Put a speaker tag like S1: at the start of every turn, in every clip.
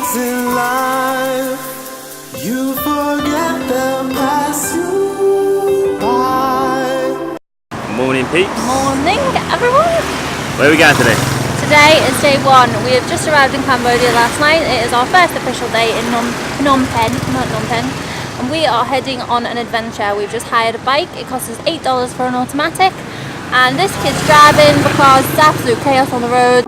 S1: times in life you forget they'll pass you by.
S2: Morning peeps.
S3: Morning everyone.
S2: Where are we going today?
S3: Today is day one. We have just arrived in Cambodia last night. It is our first official day in Phnom Penh, not Phnom Penh. And we are heading on an adventure. We've just hired a bike. It costs us $8 for an automatic. And this kid's driving because it's absolute chaos on the road.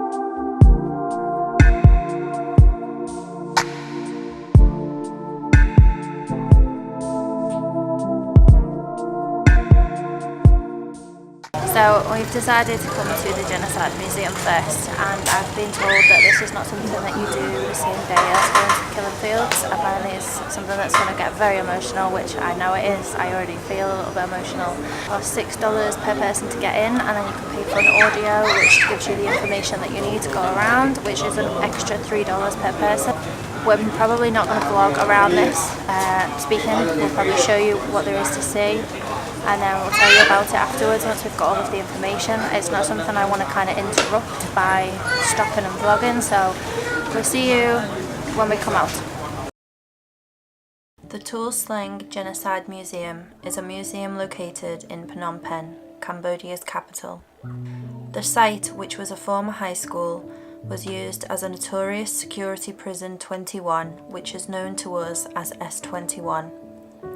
S3: So we've decided to come to the Genocide Museum first, and I've been told that this is not something that you do the same day as going to the killing fields. Apparently it's something that's going to get very emotional, which I know it is. I already feel a little bit emotional. It costs $6 per person to get in, and then you can pay for an audio which gives you the information that you need to go around, which is an extra $3 per person. We're probably not going to vlog around this speaking. We'll probably show you what there is to see, and then we'll tell you about it afterwards once we've got all of the information. It's not something I want to kind of interrupt by stopping and vlogging, so we'll see you when we come out. The Tuol Sleng Genocide Museum is a museum located in Phnom Penh, Cambodia's capital. The site, which was a former high school, was used as a notorious security prison 21, which is known to us as S21.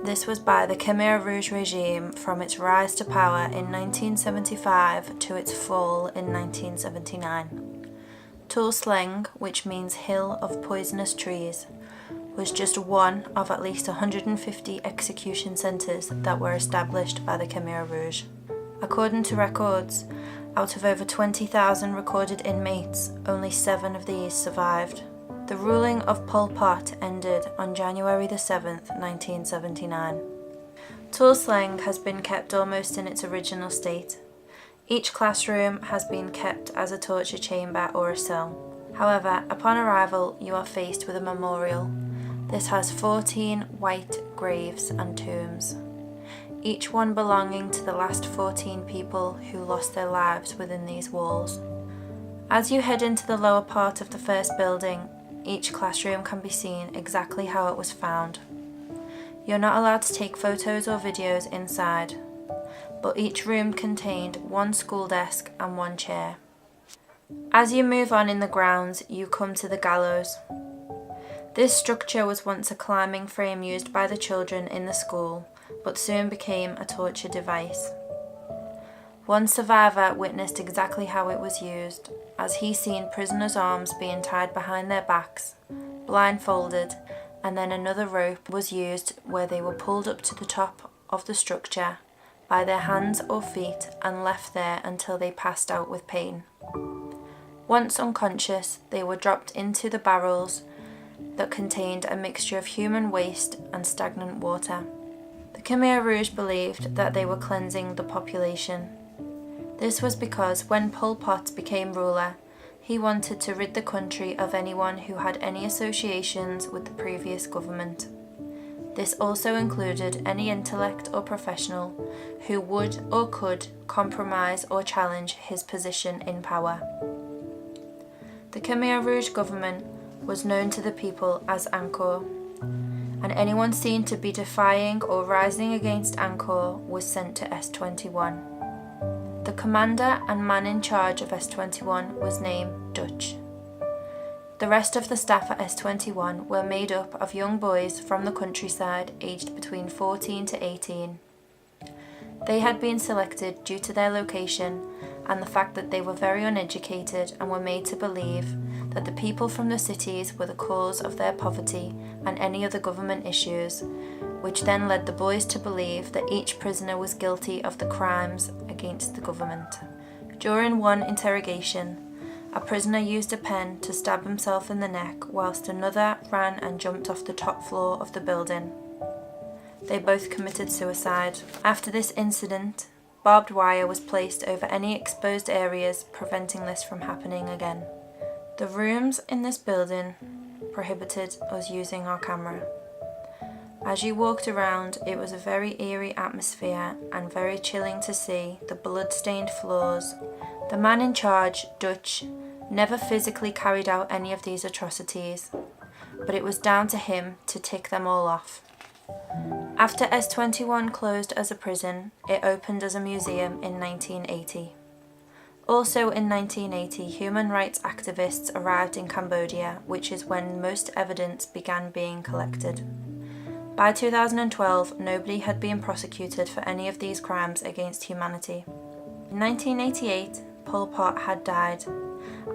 S3: This was by the Khmer Rouge regime from its rise to power in 1975 to its fall in 1979. Tuol Sleng, which means hill of poisonous trees, was just one of at least 150 execution centres that were established by the Khmer Rouge. According to records, out of over 20,000 recorded inmates, only 7 of these survived. The ruling of Pol Pot ended on January the 7th, 1979. Tuol Sleng has been kept almost in its original state. Each classroom has been kept as a torture chamber or a cell. However, upon arrival, you are faced with a memorial. This has 14 white graves and tombs, each one belonging to the last 14 people who lost their lives within these walls. As you head into the lower part of the first building, each classroom can be seen exactly how it was found. You're not allowed to take photos or videos inside, but each room contained one school desk and one chair. As you move on in the grounds, you come to the gallows. This structure was once a climbing frame used by the children in the school, but soon became a torture device. One survivor witnessed exactly how it was used, as he seen prisoners' arms being tied behind their backs, blindfolded, and then another rope was used where they were pulled up to the top of the structure by their hands or feet and left there until they passed out with pain. Once unconscious, they were dropped into the barrels that contained a mixture of human waste and stagnant water. The Khmer Rouge believed that they were cleansing the population. This was because when Pol Pot became ruler, he wanted to rid the country of anyone who had any associations with the previous government. This also included any intellect or professional who would or could compromise or challenge his position in power. The Khmer Rouge government was known to the people as Angkor, and anyone seen to be defying or rising against Angkor was sent to S21. The commander and man in charge of S21 was named Dutch. The rest of the staff at S21 were made up of young boys from the countryside aged between 14 to 18. They had been selected due to their location and the fact that they were very uneducated and were made to believe that the people from the cities were the cause of their poverty and any other government issues, which then led the boys to believe that each prisoner was guilty of the crimes against the government. During one interrogation, a prisoner used a pen to stab himself in the neck whilst another ran and jumped off the top floor of the building. They both committed suicide. After this incident, barbed wire was placed over any exposed areas, preventing this from happening again. The rooms in this building prohibited us using our camera. As you walked around, it was a very eerie atmosphere and very chilling to see the blood-stained floors. The man in charge, Dutch, never physically carried out any of these atrocities. but it was down to him to tick them all off. After S21 closed as a prison, it opened as a museum in 1980. Also in 1980, human rights activists arrived in Cambodia, which is when most evidence began being collected. By 2012, nobody had been prosecuted for any of these crimes against humanity. In 1988, Pol Pot had died,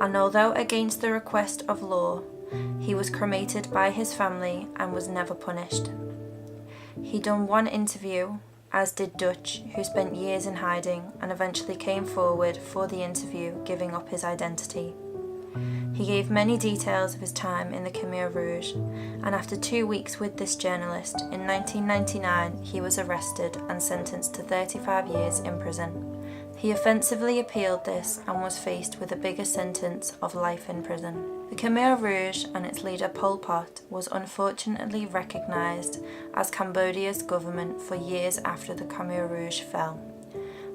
S3: and although against the request of law, he was cremated by his family and was never punished. He done one interview, as did Dutch, who spent years in hiding and eventually came forward for the interview, giving up his identity. He gave many details of his time in the Khmer Rouge, and after 2 weeks with this journalist, in 1999 he was arrested and sentenced to 35 years in prison. He offensively appealed this and was faced with a bigger sentence of life in prison. The Khmer Rouge and its leader Pol Pot was unfortunately recognised as Cambodia's government for years after the Khmer Rouge fell.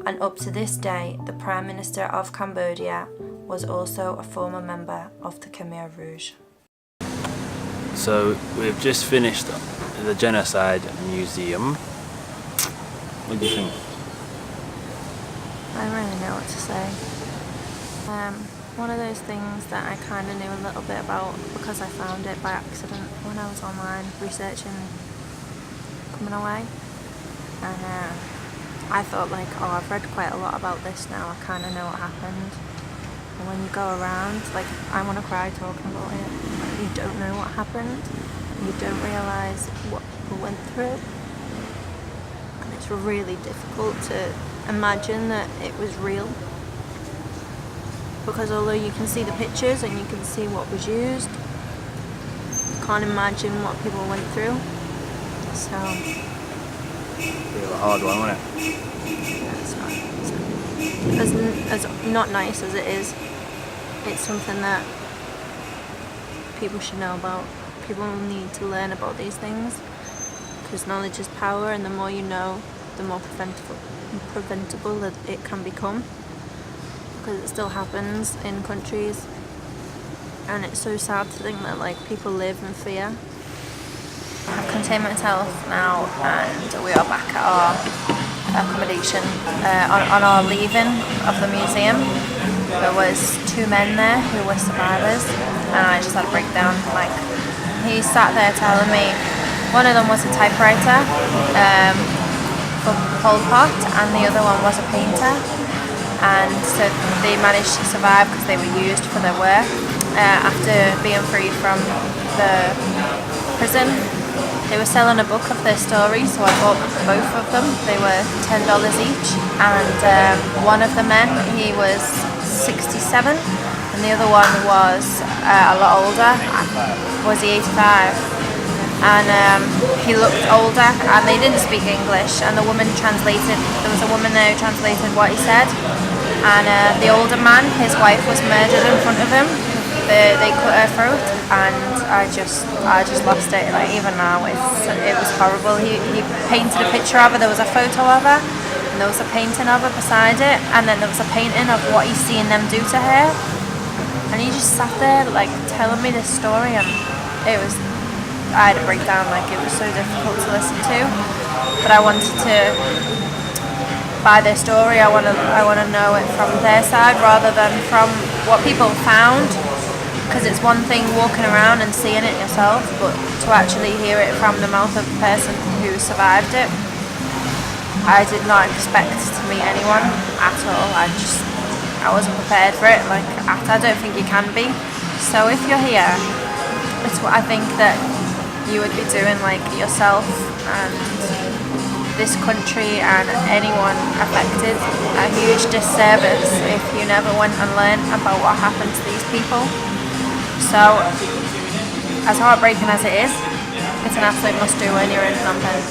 S3: And up to this day, the Prime Minister of Cambodia was also a former member of the Khmer Rouge.
S2: So we've just finished the Genocide Museum. What do you think?
S3: I don't really know what to say. One of those things that I kind of knew a little bit about because I found it by accident when I was online researching coming away. And I thought like, oh, I've read quite a lot about this now, I kind of know what happened. And when you go around, like, I want to cry talking about it. Like, you don't know what happened, you don't realise what people went through. And it's really difficult to imagine that it was real. Because although you can see the pictures and you can see what was used, you can't imagine what people went through. So
S2: Bit of a hard one, wasn't it?
S3: yeah, it's not as not nice as it is. It's something that people should know about. People need to learn about these things because knowledge is power, and the more you know, the more preventable that it can become. Because it still happens in countries, and it's so sad to think that like people live in fear. I've contained myself now, and we are back at our accommodation. On our leaving of the museum, there was 2 men there who were survivors, and I just had a breakdown. Like, he sat there telling me, one of them was a typewriter for Pol Pot, and the other one was a painter. And so they managed to survive because they were used for their work. After being freed from the prison, they were selling a book of their stories, so I bought both of them. They were $10 each, and one of the men, he was 67, and the other one was a lot older, was he 85? And he looked older, and they didn't speak English, and the woman translated, there was a woman there who translated what he said. And the older man, his wife was murdered in front of him. They cut her throat, and I just lost it. Like, even now, it was horrible. He painted a picture of her. There was a photo of her, and there was a painting of her beside it, and then there was a painting of what he's seen them do to her. And he just sat there, like, telling me this story, and I had a breakdown. Like, it was so difficult to listen to, but I wanted to. By their story, I want to know it from their side rather than from what people found, because it's one thing walking around and seeing it yourself, but to actually hear it from the mouth of the person who survived it, I did not expect to meet anyone at all. I wasn't prepared for it. Like, I don't think you can be. So if you're here, it's what I think that you would be doing, like, yourself and this country and anyone affected a huge disservice if you never went and learned about what happened to these people. So, as heartbreaking as it is, it's an absolute must do when you're in Phnom Penh.